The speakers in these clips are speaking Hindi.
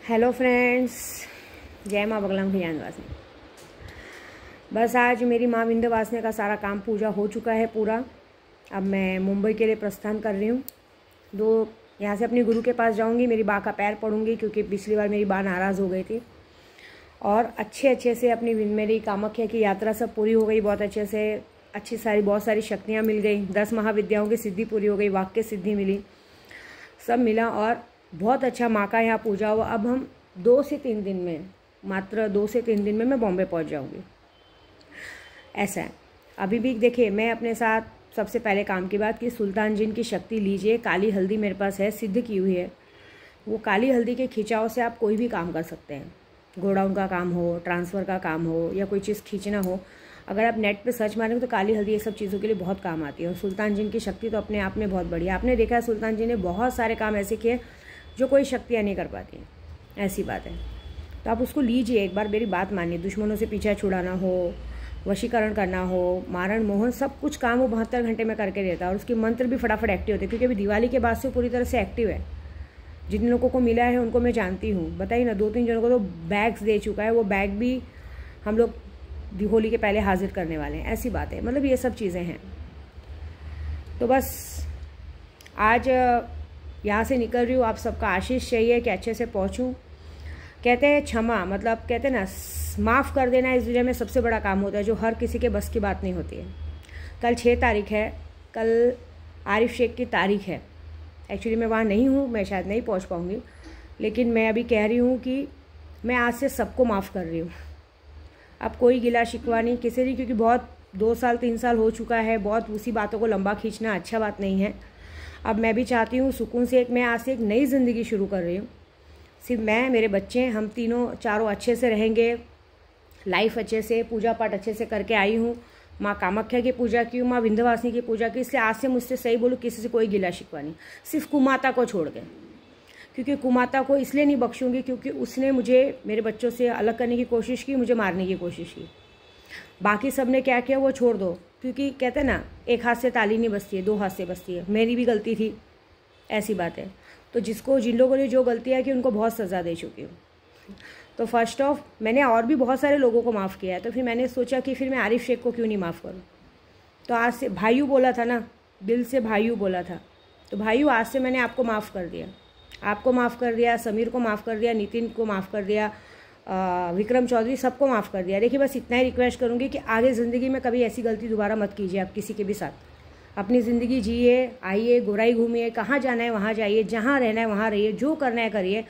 हेलो फ्रेंड्स, जय माँ बगलामुखी ज्ञानवासिनी। बस आज मेरी माँ विंध्यवासिनी का सारा काम पूजा हो चुका है पूरा। अब मैं मुंबई के लिए प्रस्थान कर रही हूँ। यहाँ से अपनी गुरु के पास जाऊँगी, मेरी बा का पैर पड़ूंगी क्योंकि पिछली बार मेरी बा नाराज़ हो गई थी। और अच्छे से अपनी मेरी कामाख्या की यात्रा सब पूरी हो गई, बहुत अच्छे से बहुत सारी शक्तियाँ मिल गई, 10 महाविद्याओं की सिद्धि पूरी हो गई, वाक्य सिद्धि मिली, सब मिला और बहुत अच्छा माँ का यहाँ पूजा हुआ। अब हम 2 से 3 दिन में, मात्र 2 से 3 दिन में मैं बॉम्बे पहुँच जाऊँगी, ऐसा है। अभी भी देखिए, मैं अपने साथ सबसे पहले काम की बात कि सुल्तान जिन की शक्ति लीजिए। काली हल्दी मेरे पास है, सिद्ध की हुई है। वो काली हल्दी के खिंचाव से आप कोई भी काम कर सकते हैं, गोडाउन का काम हो, ट्रांसफ़र का काम हो या कोई चीज़ खींचना हो। अगर आप नेट पे सर्च मारेंगे तो काली हल्दी ये सब चीज़ों के लिए बहुत काम आती है। और सुल्तान जिन की शक्ति तो अपने आप में बहुत बढ़िया। आपने देखा है सुल्तान जी ने बहुत सारे काम ऐसे किए जो कोई शक्तियाँ नहीं कर पाती हैं, ऐसी बात है। तो आप उसको लीजिए, एक बार मेरी बात मानिए। दुश्मनों से पीछा छुड़ाना हो, वशीकरण करना हो, मारण मोहन, सब कुछ काम वो 72 घंटे में करके देता है। और उसके मंत्र भी फटाफट एक्टिव होते हैं क्योंकि अभी दिवाली के बाद से पूरी तरह से एक्टिव है। जिन लोगों को मिला है उनको मैं जानती हूँ, बताइए ना, 2-3 जनों को तो बैग्स दे चुका है। वो बैग भी हम लोग होली के पहले हाजिर करने वाले हैं, ऐसी बात है। मतलब ये सब चीज़ें हैं। तो बस आज यहाँ से निकल रही हूँ, आप सबका आशीष चाहिए कि अच्छे से पहुँचूँ। कहते हैं क्षमा, मतलब कहते हैं ना, माफ़ कर देना इस दुनिया में सबसे बड़ा काम होता है, जो हर किसी के बस की बात नहीं होती है। कल 6 तारीख है, कल आरिफ शेख की तारीख है। एक्चुअली मैं वहाँ नहीं हूँ, मैं शायद नहीं पहुँच पाऊँगी, लेकिन मैं अभी कह रही हूँ कि मैं आज से सबको माफ़ कर रही हूँ। अब कोई गिला शिकवा नहीं किसी नहीं, क्योंकि बहुत 2 साल 3 साल हो चुका है। बहुत उसी बातों को लंबा खींचना अच्छा बात नहीं है। अब मैं भी चाहती हूँ सुकून से मैं आज से एक नई ज़िंदगी शुरू कर रही हूँ। सिर्फ मैं, मेरे बच्चे, हम तीनों चारों अच्छे से रहेंगे, लाइफ अच्छे से, पूजा पाठ अच्छे से करके आई हूँ। माँ कामाख्या की पूजा की हूँ, माँ विंध्यवासिनी की पूजा की। इसलिए आज से मुझसे सही बोलूँ, किसी से कोई गिला शिकवा नहीं, सिर्फ कुमाता को छोड़ के। क्योंकि कुमाता को इसलिए नहीं बख्शूंगी क्योंकि उसने मुझे मेरे बच्चों से अलग करने की कोशिश की, मुझे मारने की कोशिश की। बाकी सब ने क्या किया वो छोड़ दो, क्योंकि कहते हैं ना, एक हाथ से ताली नहीं बजती है, 2 हाथ से बजती है। मेरी भी गलती थी, ऐसी बात है। तो जिन लोगों ने जो गलतियाँ की उनको बहुत सज़ा दे चुकी हूँ। तो फर्स्ट ऑफ, मैंने और भी बहुत सारे लोगों को माफ़ किया है। तो फिर मैंने सोचा कि फिर मैं आरिफ शेख को क्यों नहीं माफ़ करूँ। तो आज से भाइयों बोला था ना, दिल से भाइयों बोला था, तो भाइयों आज से मैंने आपको माफ़ कर दिया। आपको माफ़ कर दिया, समीर को माफ़ कर दिया, नितिन को माफ़ कर दिया, विक्रम चौधरी, सबको माफ़ कर दिया। देखिए, बस इतना ही रिक्वेस्ट करूँगी कि आगे ज़िंदगी में कभी ऐसी गलती दोबारा मत कीजिए आप किसी के भी साथ। अपनी ज़िंदगी जिए, आइए, गोराई घूमिए, कहाँ जाना है वहाँ जाइए, जहाँ रहना है वहाँ रहिए, जो करना है करिए।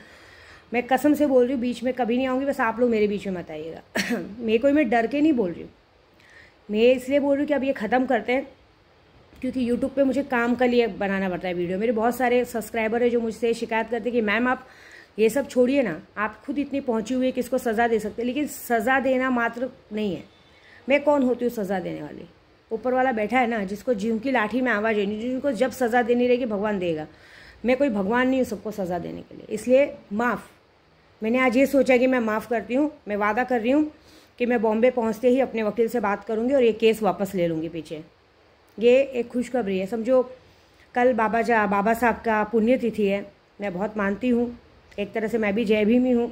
मैं कसम से बोल रही हूँ, बीच में कभी नहीं आऊँगी। बस आप लोग मेरे बीच में मत आइएगा। मैं डर के नहीं बोल रही हूँ, मैं इसलिए बोल रही हूँ कि अब ये ख़त्म करते हैं, क्योंकि यूट्यूब पे मुझे काम के लिए बनाना पड़ता है वीडियो। मेरे बहुत सारे सब्सक्राइबर है जो मुझसे शिकायत करते हैं कि मैम आप ये सब छोड़िए ना, आप खुद इतनी पहुंची हुई है कि इसको सज़ा दे सकते हैं। लेकिन सज़ा देना मात्र नहीं है। मैं कौन होती हूँ सज़ा देने वाली? ऊपर वाला बैठा है ना, जिसको जीव की लाठी में आवाज़ है, जिनको जब सज़ा देनी रहेगी भगवान देगा। मैं कोई भगवान नहीं हूँ सबको सज़ा देने के लिए। इसलिए माफ़, मैंने आज ये सोचा कि मैं माफ़ करती हूँ। मैं वादा कर रही हूँ कि मैं बॉम्बे पहुँचते ही अपने वकील से बात करूँगी और ये केस वापस ले लूँगी पीछे। ये एक खुशखबरी है, समझो। कल बाबा साहब का पुण्यतिथि है। मैं बहुत मानती हूँ, एक तरह से मैं भी जय भीम ही हूँ।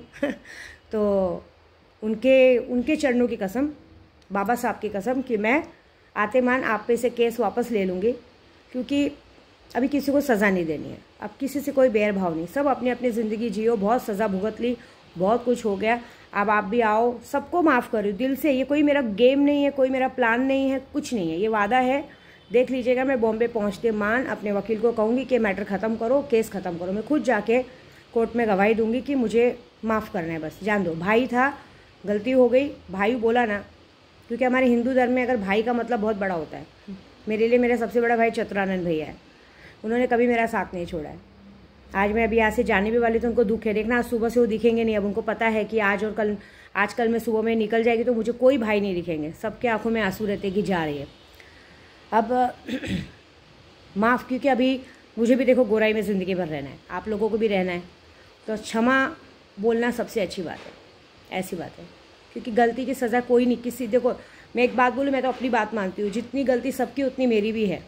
तो उनके चरणों की कसम, बाबा साहब की कसम, कि मैं आते मान आप पे से केस वापस ले लूँगी। क्योंकि अभी किसी को सज़ा नहीं देनी है, अब किसी से कोई बैर भाव नहीं, सब अपनी अपनी ज़िंदगी जियो। बहुत सज़ा भुगत ली, बहुत कुछ हो गया। अब आप भी आओ, सबको माफ़ करो दिल से। ये कोई मेरा गेम नहीं है, कोई मेरा प्लान नहीं है, कुछ नहीं है, ये वादा है। देख लीजिएगा, मैं बॉम्बे पहुंचते मान अपने वकील को कहूँगी कि मैटर ख़त्म करो, केस ख़त्म करो। मैं खुद जाके कोर्ट में गवाही दूंगी कि मुझे माफ़ करना है, बस जान दो। भाई था, गलती हो गई, भाई बोला ना, क्योंकि हमारे हिंदू धर्म में अगर भाई का मतलब बहुत बड़ा होता है। मेरे लिए मेरा सबसे बड़ा भाई चतुरानंद भैया है, उन्होंने कभी मेरा साथ नहीं छोड़ा है। आज मैं अभी यहाँ से जाने भी वाली तो उनको दुख है, देखना आज सुबह से वो दिखेंगे नहीं। अब उनको पता है कि आज कल में सुबह में निकल जाएगी तो मुझे कोई भाई नहीं दिखेंगे, सबके आंखों में आंसू रहते कि जा रही है। अब माफ़, क्योंकि अभी मुझे भी देखो गोराई में ज़िंदगी भर रहना है, आप लोगों को भी रहना है। तो क्षमा बोलना सबसे अच्छी बात है, ऐसी बात है। क्योंकि गलती की सज़ा कोई नहीं, किसी, देखो मैं एक बात बोलूँ, मैं तो अपनी बात मानती हूँ, जितनी गलती सबकी उतनी मेरी भी है।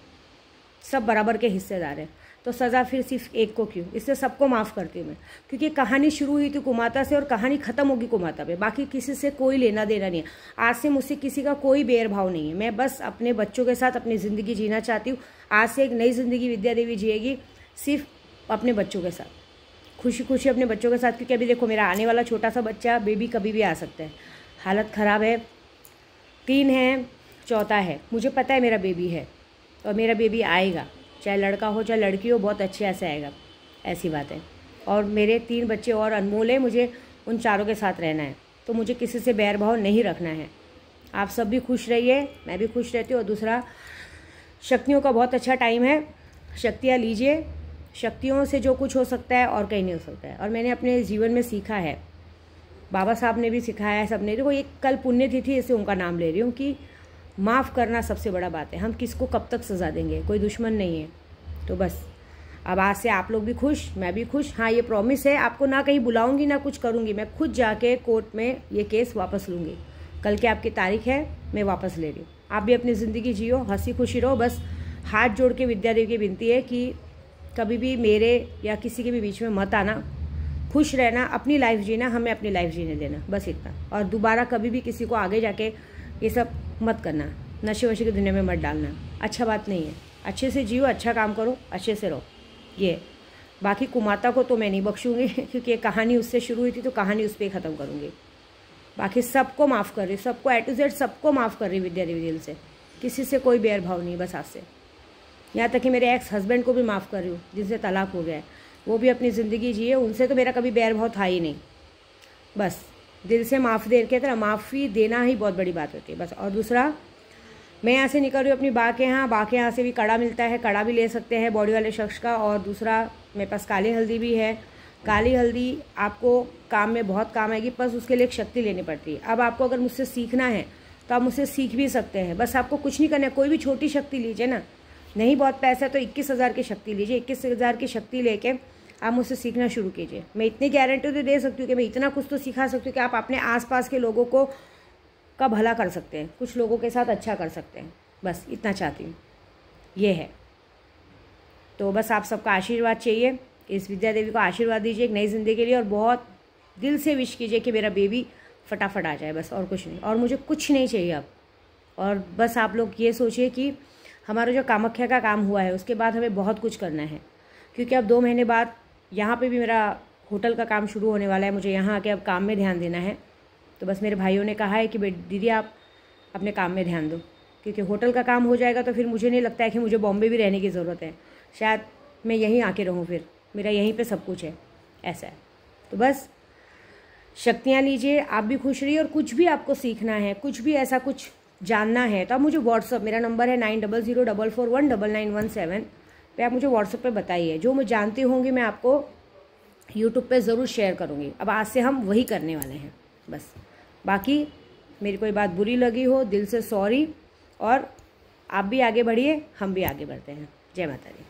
सब बराबर के हिस्सेदार हैं, तो सज़ा फिर सिर्फ एक को क्यों? इससे सबको माफ़ करती हूँ मैं, क्योंकि कहानी शुरू हुई थी कुमाता से और कहानी ख़त्म होगी कुमाता पे। बाकी किसी से कोई लेना देना नहीं है। आज से मुझसे किसी का कोई भेदभाव नहीं है। मैं बस अपने बच्चों के साथ अपनी ज़िंदगी जीना चाहती हूँ। आज से एक नई ज़िंदगी विद्या देवी जिएगी, सिर्फ अपने बच्चों के साथ, खुशी खुशी अपने बच्चों के साथ। क्योंकि अभी देखो मेरा आने वाला छोटा सा बच्चा बेबी कभी भी आ सकता है, हालत ख़राब है, 3 है, चौथा है, मुझे पता है मेरा बेबी है और मेरा बेबी आएगा, चाहे लड़का हो चाहे लड़की हो, बहुत अच्छे से आएगा, ऐसी बात है। और मेरे 3 बच्चे और अनमोल है, मुझे उन चारों के साथ रहना है, तो मुझे किसी से बैरभाव नहीं रखना है। आप सब भी खुश रहिए, मैं भी खुश रहती हूँ। और दूसरा, शक्तियों का बहुत अच्छा टाइम है, शक्तियाँ लीजिए। शक्तियों से जो कुछ हो सकता है और कहीं नहीं हो सकता है। और मैंने अपने जीवन में सीखा है, बाबा साहब ने भी सिखाया है, सबने। देखो एक कल पुण्यतिथि, इससे उनका नाम ले रही हूँ कि माफ़ करना सबसे बड़ा बात है। हम किसको कब तक सज़ा देंगे, कोई दुश्मन नहीं है। तो बस अब आज से आप लोग भी खुश, मैं भी खुश। हाँ, ये प्रॉमिस है, आपको ना कहीं बुलाऊंगी ना कुछ करूंगी, मैं खुद जाके कोर्ट में ये केस वापस लूँगी। कल की आपकी तारीख है, मैं वापस ले रही हूँ। आप भी अपनी ज़िंदगी जियो, हंसी खुशी रहो। बस हाथ जोड़ के विद्या देवी की विनती है कि कभी भी मेरे या किसी के भी बीच में मत आना, खुश रहना, अपनी लाइफ जीना, हमें अपनी लाइफ जीने देना, बस इतना। और दोबारा कभी भी किसी को आगे जाके ये सब मत करना, नशे वशे की दुनिया में मत डालना, अच्छा बात नहीं है। अच्छे से जियो, अच्छा काम करो, अच्छे से रहो। ये बाकी कुमाता को तो मैं नहीं बख्शूंगी, क्योंकि ये कहानी उससे शुरू हुई थी, तो कहानी उस पर ही ख़त्म करूँगी। बाकी सबको माफ़ कर रही, सबको A to Z सबको माफ़ कर रही विद्या देवी दिल से, किसी से कोई बैरभाव नहीं, बस आज से। यहाँ तक कि मेरे एक्स हस्बैंड को भी माफ़ कर रही हूँ, जिनसे तलाक हो गया है, वो भी अपनी ज़िंदगी जिए, उनसे तो मेरा कभी बैरभाव था ही नहीं। बस दिल से माफ़ दे के तरह माफ़ी देना ही बहुत बड़ी बात होती है, बस। और दूसरा, मैं यहाँ से निकल रही हूँ अपनी बा के यहाँ से भी कड़ा मिलता है, कड़ा भी ले सकते हैं बॉडी वाले शख्स का। और दूसरा, मेरे पास काली हल्दी भी है। काली हल्दी आपको काम में बहुत काम आएगी, बस उसके लिए एक शक्ति लेनी पड़ती है। अब आपको अगर मुझसे सीखना है तो आप मुझसे सीख भी सकते हैं, बस आपको कुछ नहीं करना है। कोई भी छोटी शक्ति लीजिए ना, नहीं बहुत पैसा है तो 21,000 की शक्ति लीजिए, 21,000 की शक्ति लेके आप मुझसे सीखना शुरू कीजिए। मैं इतनी गारंटी तो दे सकती हूँ कि मैं इतना कुछ तो सिखा सकती हूँ कि आप अपने आसपास के लोगों को का भला कर सकते हैं, कुछ लोगों के साथ अच्छा कर सकते हैं, बस इतना चाहती हूँ, ये है। तो बस आप सबका आशीर्वाद चाहिए, इस विद्या देवी को आशीर्वाद दीजिए एक नई ज़िंदगी के लिए, और बहुत दिल से विश कीजिए कि मेरा बेबी फटाफट आ जाए, बस। और कुछ नहीं, और मुझे कुछ नहीं चाहिए अब। और बस आप लोग ये सोचिए कि हमारा जो कामाख्या का काम हुआ है, उसके बाद हमें बहुत कुछ करना है, क्योंकि अब 2 महीने बाद यहाँ पे भी मेरा होटल का काम शुरू होने वाला है। मुझे यहाँ आके अब काम में ध्यान देना है। तो बस मेरे भाइयों ने कहा है कि दीदी आप अपने काम में ध्यान दो, क्योंकि होटल का काम हो जाएगा तो फिर मुझे नहीं लगता है कि मुझे बॉम्बे भी रहने की ज़रूरत है। शायद मैं यहीं आके रहूँ, फिर मेरा यहीं पे सब कुछ है, ऐसा है। तो बस शक्तियाँ लीजिए, आप भी खुश रहिए। और कुछ भी आपको सीखना है, कुछ भी ऐसा कुछ जानना है, तो आप मुझे व्हाट्सअप, मेरा नंबर है 9004419917 पे आप मुझे व्हाट्सअप पे बताइए। जो मैं जानती होंगी मैं आपको यूट्यूब पे ज़रूर शेयर करूँगी। अब आज से हम वही करने वाले हैं, बस। बाकी मेरी कोई बात बुरी लगी हो, दिल से सॉरी। और आप भी आगे बढ़िए, हम भी आगे बढ़ते हैं। जय माता दी।